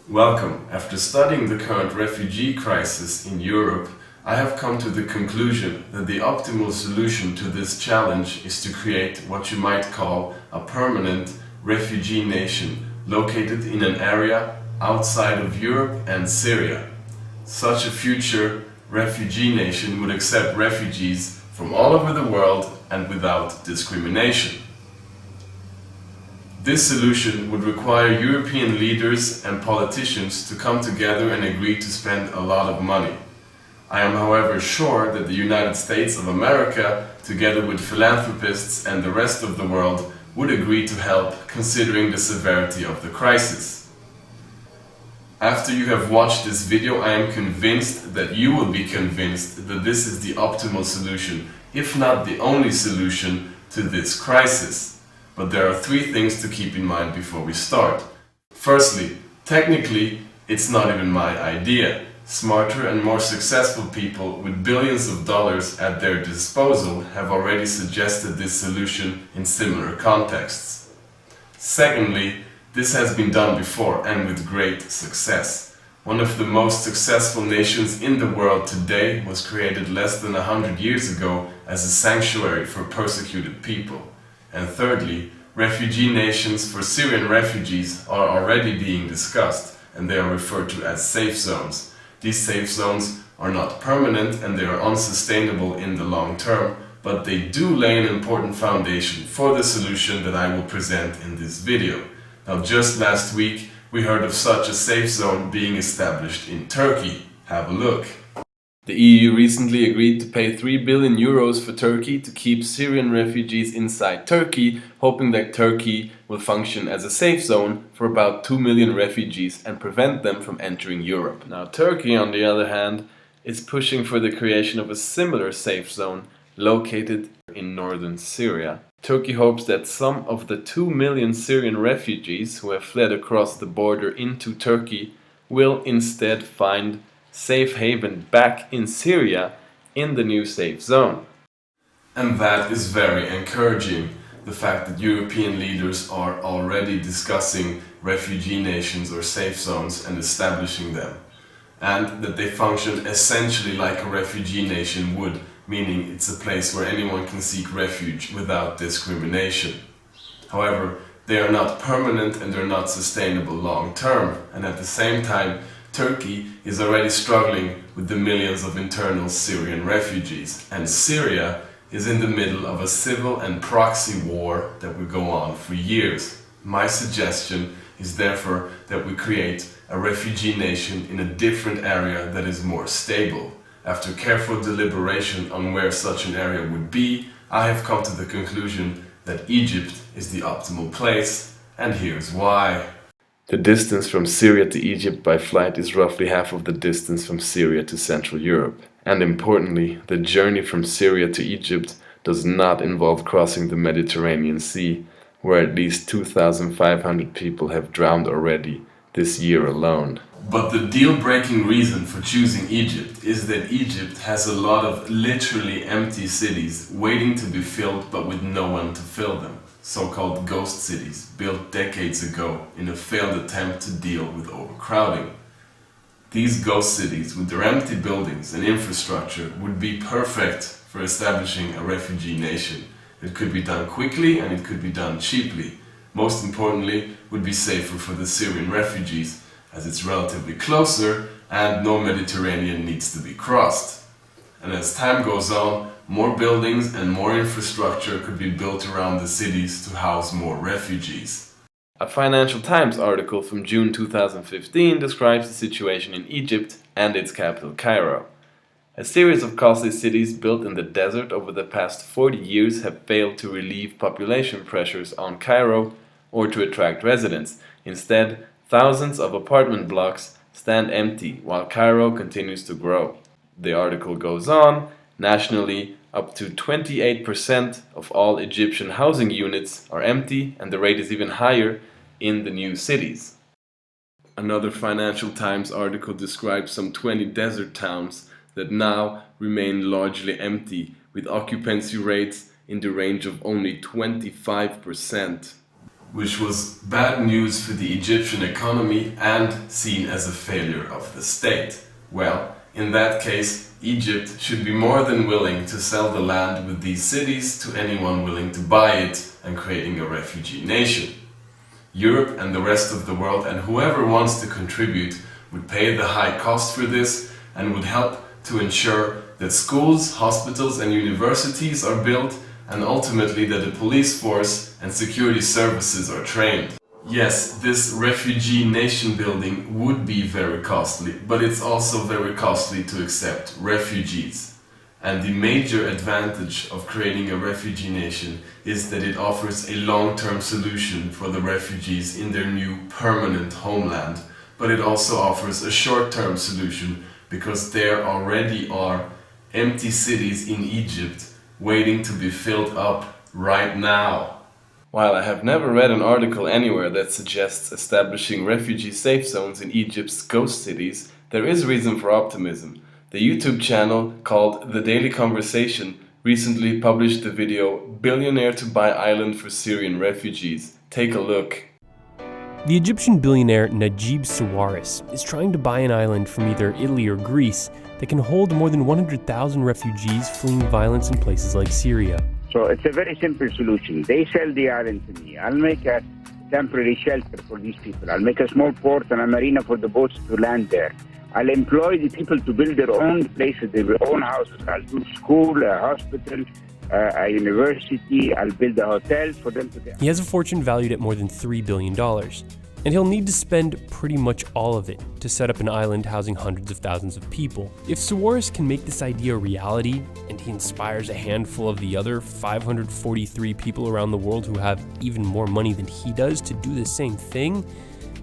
Welcome. After studying the current refugee crisis in Europe, I have come to the conclusion that the optimal solution to this challenge is to create what you might call a permanent refugee nation located in an area outside of Europe and Syria. Such a future refugee nation would accept refugees from all over the world and without discrimination. This solution would require European leaders and politicians to come together and agree to spend a lot of money. I am however sure that the United States of America, together with philanthropists and the rest of the world, would agree to help considering the severity of the crisis. After you have watched this video, I am convinced that you will be convinced that this is the optimal solution, if not the only solution to this crisis. But there are three things to keep in mind before we start. Firstly, technically, it's not even my idea. Smarter and more successful people with billions of dollars at their disposal have already suggested this solution in similar contexts. Secondly, this has been done before and with great success. One of the most successful nations in the world today was created less than 100 years ago as a sanctuary for persecuted people. And thirdly, refugee nations for Syrian refugees are already being discussed, and they are referred to as safe zones. These safe zones are not permanent and they are unsustainable in the long term, but they do lay an important foundation for the solution that I will present in this video. Now, just last week we heard of such a safe zone being established in Turkey. Have a look. The EU recently agreed to pay 3 billion euros for Turkey to keep Syrian refugees inside Turkey, hoping that Turkey will function as a safe zone for about 2 million refugees and prevent them from entering Europe. Now, Turkey, on the other hand, is pushing for the creation of a similar safe zone located in northern Syria. Turkey hopes that some of the 2 million Syrian refugees who have fled across the border into Turkey will instead find safe haven back in Syria in the new safe zone. And that is very encouraging, the fact that European leaders are already discussing refugee nations or safe zones and establishing them, and that they function essentially like a refugee nation would, meaning it's a place where anyone can seek refuge without discrimination. However, they are not permanent and they're not sustainable long term, and at the same time Turkey is already struggling with the millions of internal Syrian refugees, and Syria is in the middle of a civil and proxy war that will go on for years. My suggestion is therefore that we create a refugee nation in a different area that is more stable. After careful deliberation on where such an area would be, I have come to the conclusion that Egypt is the optimal place, and here's why. The distance from Syria to Egypt by flight is roughly half of the distance from Syria to Central Europe. And importantly, the journey from Syria to Egypt does not involve crossing the Mediterranean Sea, where at least 2,500 people have drowned already this year alone. But the deal-breaking reason for choosing Egypt is that Egypt has a lot of literally empty cities waiting to be filled but with no one to fill them. So-called ghost cities built decades ago in a failed attempt to deal with overcrowding. These ghost cities with their empty buildings and infrastructure would be perfect for establishing a refugee nation. It could be done quickly and it could be done cheaply. Most importantly, would be safer for the Syrian refugees, as it's relatively closer and no Mediterranean needs to be crossed. And as time goes on, more buildings and more infrastructure could be built around the cities to house more refugees. A Financial Times article from June 2015 describes the situation in Egypt and its capital Cairo. A series of costly cities built in the desert over the past 40 years have failed to relieve population pressures on Cairo or to attract residents. Instead, thousands of apartment blocks stand empty while Cairo continues to grow. The article goes on. Nationally, up to 28% of all Egyptian housing units are empty, and the rate is even higher in the new cities. Another Financial Times article describes some 20 desert towns that now remain largely empty, with occupancy rates in the range of only 25%. which was bad news for the Egyptian economy and seen as a failure of the state. Well, in that case, Egypt should be more than willing to sell the land with these cities to anyone willing to buy it and creating a refugee nation. Europe and the rest of the world and whoever wants to contribute would pay the high cost for this and would help to ensure that schools, hospitals and universities are built and ultimately that the police force and security services are trained. Yes, this refugee nation building would be very costly, but it's also very costly to accept refugees. And the major advantage of creating a refugee nation is that it offers a long-term solution for the refugees in their new permanent homeland, but it also offers a short-term solution because there already are empty cities in Egypt waiting to be filled up right now. While I have never read an article anywhere that suggests establishing refugee safe zones in Egypt's ghost cities, there is reason for optimism. The YouTube channel called The Daily Conversation recently published the video "Billionaire to Buy Island for Syrian Refugees." Take a look. The Egyptian billionaire Najib Sawiris is trying to buy an island from either Italy or Greece that can hold more than 100,000 refugees fleeing violence in places like Syria. So it's a very simple solution. They sell the island to me. I'll make a temporary shelter for these people. I'll make a small port and a marina for the boats to land there. I'll employ the people to build their own places, their own houses. I'll do school, a hospital, a university. I'll build a hotel for them to get. He has a fortune valued at more than $3 billion, and he'll need to spend pretty much all of it to set up an island housing hundreds of thousands of people. If Sawiris can make this idea a reality, and he inspires a handful of the other 543 people around the world who have even more money than he does to do the same thing,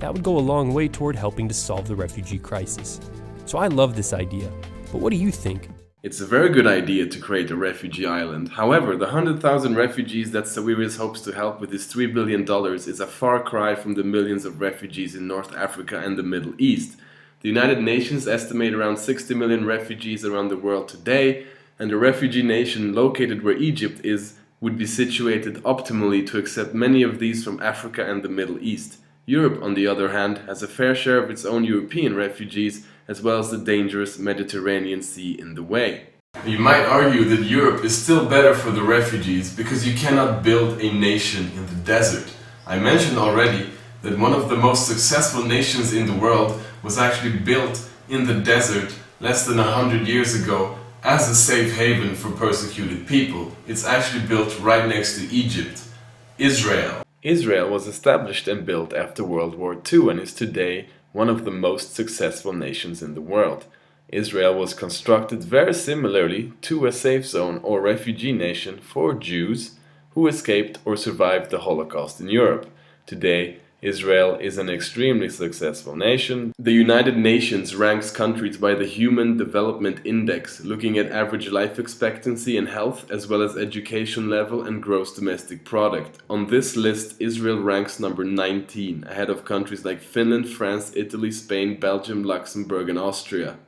that would go a long way toward helping to solve the refugee crisis. So I love this idea, but what do you think? It's a very good idea to create a refugee island. However, the 100,000 refugees that Sawiris hopes to help with his $3 billion is a far cry from the millions of refugees in North Africa and the Middle East. The United Nations estimate around 60 million refugees around the world today, and a refugee nation located where Egypt is would be situated optimally to accept many of these from Africa and the Middle East. Europe, on the other hand, has a fair share of its own European refugees, as well as the dangerous Mediterranean Sea in the way. You might argue that Europe is still better for the refugees because you cannot build a nation in the desert. I mentioned already that one of the most successful nations in the world was actually built in the desert less than 100 years ago as a safe haven for persecuted people. It's actually built right next to Egypt, Israel. Israel was established and built after World War II and is today one of the most successful nations in the world. Israel was constructed very similarly to a safe zone or refugee nation for Jews who escaped or survived the Holocaust in Europe. Today, Israel is an extremely successful nation. The United Nations ranks countries by the Human Development Index, looking at average life expectancy and health, as well as education level and gross domestic product. On this list, Israel ranks number 19, ahead of countries like Finland, France, Italy, Spain, Belgium, Luxembourg and Austria.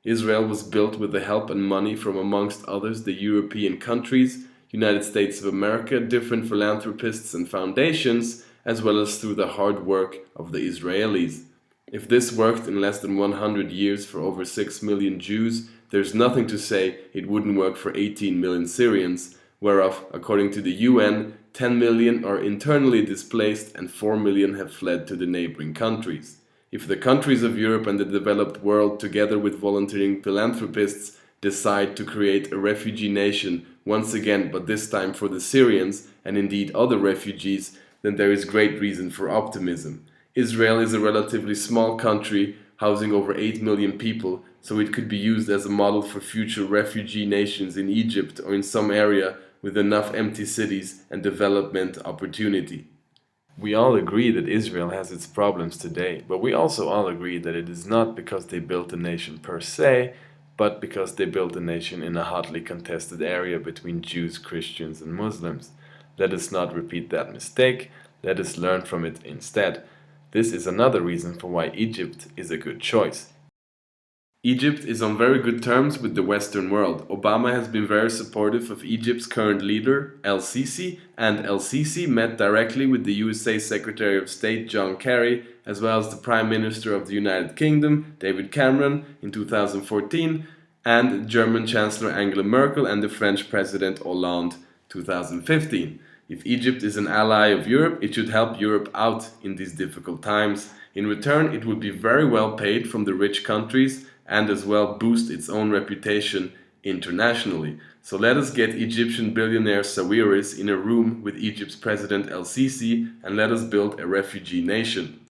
Israel was built with the help and money from, amongst others, the European countries, United States of America, different philanthropists and foundations, as well as through the hard work of the Israelis. If this worked in less than 100 years for over 6 million Jews, there's nothing to say it wouldn't work for 18 million Syrians, whereof, according to the UN, 10 million are internally displaced and 4 million have fled to the neighboring countries. If the countries of Europe and the developed world, together with volunteering philanthropists, decide to create a refugee nation once again, but this time for the Syrians and indeed other refugees, then there is great reason for optimism. Israel is a relatively small country, housing over 8 million people, so it could be used as a model for future refugee nations in Egypt or in some area with enough empty cities and development opportunity. We all agree that Israel has its problems today, but we also all agree that it is not because they built a nation per se, but because they built a nation in a hotly contested area between Jews, Christians and Muslims. Let us not repeat that mistake, let us learn from it instead. This is another reason for why Egypt is a good choice. Egypt is on very good terms with the Western world. Obama has been very supportive of Egypt's current leader, El-Sisi, and El-Sisi met directly with the USA Secretary of State John Kerry, as well as the Prime Minister of the United Kingdom, David Cameron, in 2014, and German Chancellor Angela Merkel and the French President Hollande, 2015. If Egypt is an ally of Europe, it should help Europe out in these difficult times. In return, it would be very well paid from the rich countries and as well boost its own reputation internationally. So let us get Egyptian billionaire Sawiris in a room with Egypt's President El-Sisi and let us build a refugee nation.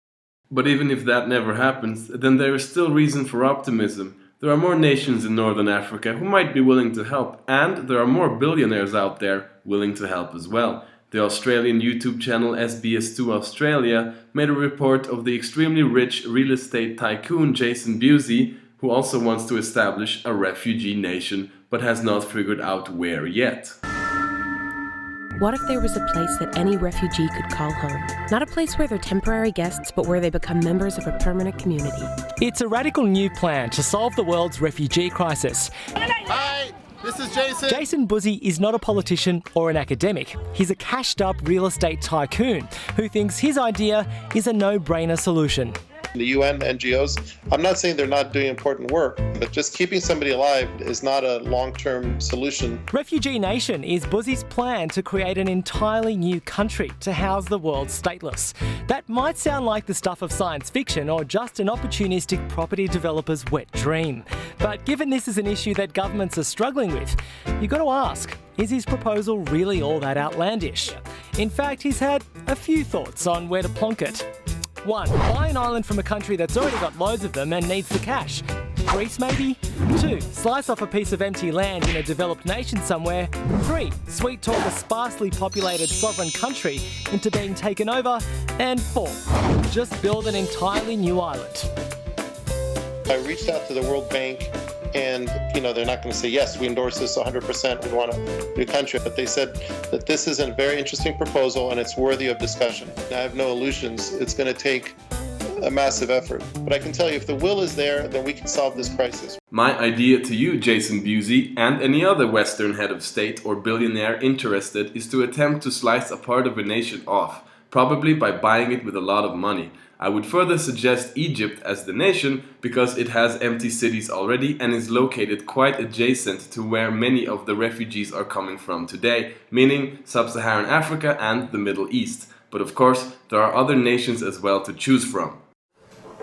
But even if that never happens, then there is still reason for optimism. There are more nations in Northern Africa who might be willing to help, and there are more billionaires out there willing to help as well. The Australian YouTube channel SBS2 Australia made a report of the extremely rich real estate tycoon Jason Busey, who also wants to establish a refugee nation but has not figured out where yet. What if there was a place that any refugee could call home? Not a place where they're temporary guests, but where they become members of a permanent community. It's a radical new plan to solve the world's refugee crisis. Hi, this is Jason. Jason Busey is not a politician or an academic. He's a cashed-up real estate tycoon who thinks his idea is a no-brainer solution. The UN, NGOs, I'm not saying they're not doing important work, but just keeping somebody alive is not a long-term solution. Refugee-nation is Busey's plan to create an entirely new country to house the world's stateless. That might sound like the stuff of science fiction or just an opportunistic property developer's wet dream. But given this is an issue that governments are struggling with, you've got to ask, is his proposal really all that outlandish? In fact, he's had a few thoughts on where to plonk it. 1. Buy an island from a country that's already got loads of them and needs the cash. Greece maybe? 2. Slice off a piece of empty land in a developed nation somewhere. 3. Sweet talk a sparsely populated sovereign country into being taken over. And 4. Just build an entirely new island. I reached out to the World Bank and, they're not going to say, yes, we endorse this 100%, we want a new country. But they said that this is a very interesting proposal and it's worthy of discussion. I have no illusions. It's going to take a massive effort. But I can tell you, if the will is there, then we can solve this crisis. My idea to you, Jason Busey, and any other Western head of state or billionaire interested is to attempt to slice a part of a nation off, probably by buying it with a lot of money. I would further suggest Egypt as the nation because it has empty cities already and is located quite adjacent to where many of the refugees are coming from today, meaning Sub-Saharan Africa and the Middle East. But of course, there are other nations as well to choose from.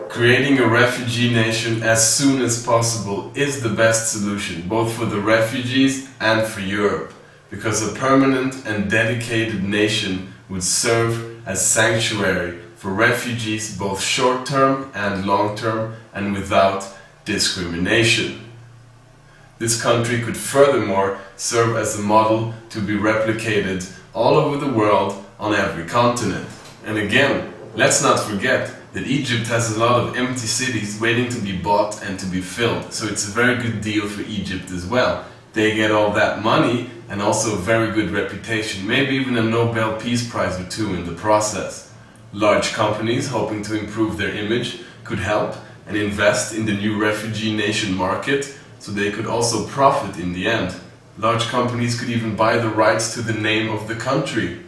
Creating a refugee nation as soon as possible is the best solution, both for the refugees and for Europe, because a permanent and dedicated nation would serve as sanctuary for refugees both short-term and long-term and without discrimination. This country could furthermore serve as a model to be replicated all over the world on every continent. And again, let's not forget that Egypt has a lot of empty cities waiting to be bought and to be filled, so it's a very good deal for Egypt as well. They get all that money and also a very good reputation, maybe even a Nobel Peace Prize or two in the process. Large companies hoping to improve their image could help and invest in the new refugee nation market so they could also profit in the end. Large companies could even buy the rights to the name of the country.